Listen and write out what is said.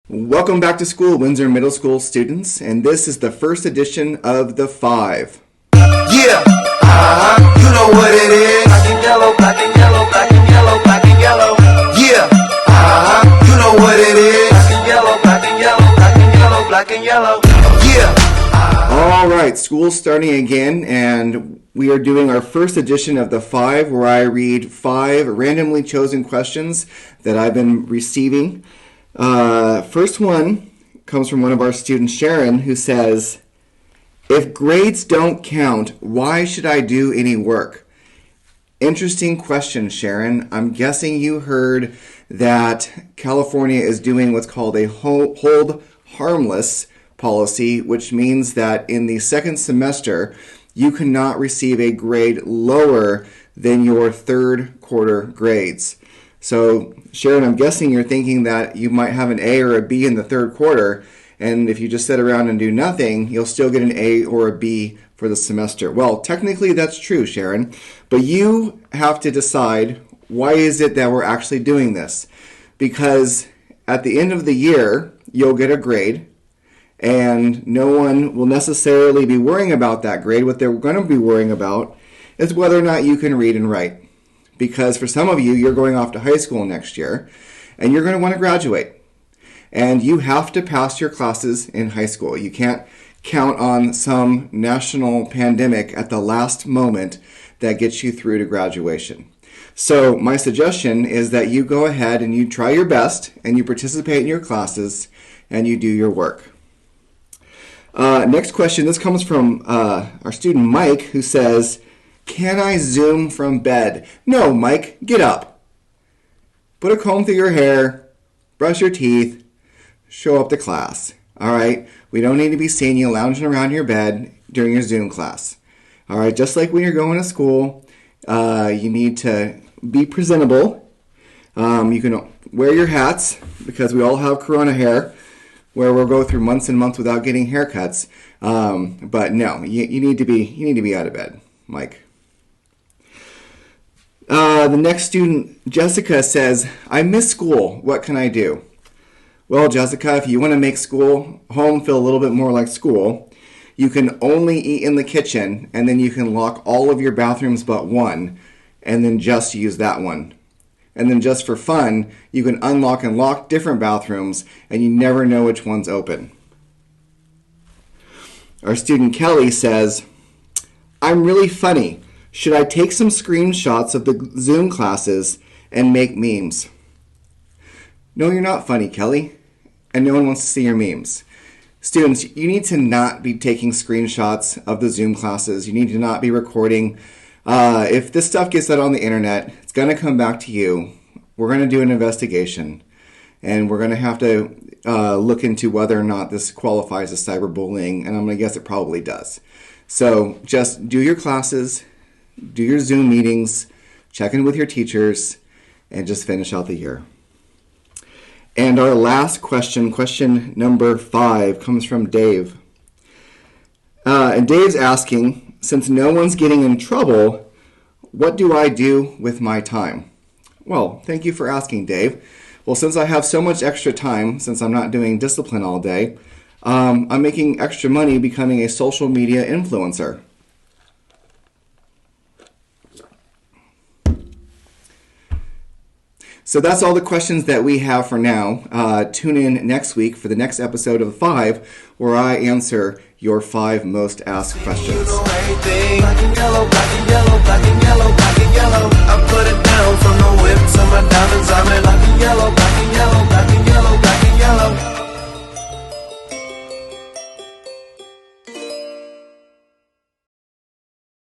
Welcome back to school, Windsor Middle School students, and this is the first edition of The Five. Yeah, you know what it is. Black and yellow, black and yellow, black and yellow, black and yellow. Yeah, you know what it is. Black and yellow, black and yellow, black and yellow, black and yellow. Yeah. All right, school's starting again, and we are doing our first edition of The Five, where I read 5 randomly chosen questions that I've been receiving. First one comes from one of our students, Sharon, who says, if grades don't count, why should I do any work? Interesting question, Sharon. I'm guessing you heard that California is doing what's called a hold harmless policy, which means that in the second semester, you cannot receive a grade lower than your third quarter grades. So, Sharon, I'm guessing you're thinking that you might have an A or a B in the third quarter, and if you just sit around and do nothing, you'll still get an A or a B for the semester. Well, technically that's true, Sharon, but you have to decide why is it that we're actually doing this. Because at the end of the year, you'll get a grade, and no one will necessarily be worrying about that grade. What they're going to be worrying about is whether or not you can read and write. Because for some of you, you're going off to high school next year, and you're going to want to graduate. And you have to pass your classes in high school. You can't count on some national pandemic at the last moment that gets you through to graduation. So my suggestion is that you go ahead and you try your best, and you participate in your classes, and you do your work. Next question, this comes from our student Mike, who says, can I Zoom from bed? No, Mike, get up. Put a comb through your hair, brush your teeth, show up to class. All right? We don't need to be seeing you lounging around your bed during your Zoom class. All right? Just like when you're going to school, you need to be presentable. You can wear your hats because we all have corona hair where we'll go through months and months without getting haircuts. But no, you need to be out of bed, Mike. The next student, Jessica, says, I miss school. What can I do? Well, Jessica, if you want to make home feel a little bit more like school, you can only eat in the kitchen, and then you can lock all of your bathrooms but one, and then just use that one. And then just for fun, you can unlock and lock different bathrooms, and you never know which one's open. Our student Kelly says, I'm really funny. Should I take some screenshots of the Zoom classes and make memes? No, you're not funny, Kelly, and no one wants to see your memes. Students, you need to not be taking screenshots of the Zoom classes. You need to not be recording. If this stuff gets out on the internet, it's going to come back to you. We're going to do an investigation, and we're going to have to look into whether or not this qualifies as cyberbullying, and I'm going to guess it probably does. So just do your classes, do your Zoom meetings, check in with your teachers, and just finish out the year. And our last question number 5, comes from Dave. And Dave's asking, since no one's getting in trouble, what do I do with my time? Well, thank you for asking, Dave. Well, since I have so much extra time, since I'm not doing discipline all day, I'm making extra money becoming a social media influencer. So that's all the questions that we have for now. Tune in next week for the next episode of 5, where I answer your 5 most asked questions. You know everything. Black and yellow, black and yellow, black and yellow, black and yellow. I put it down for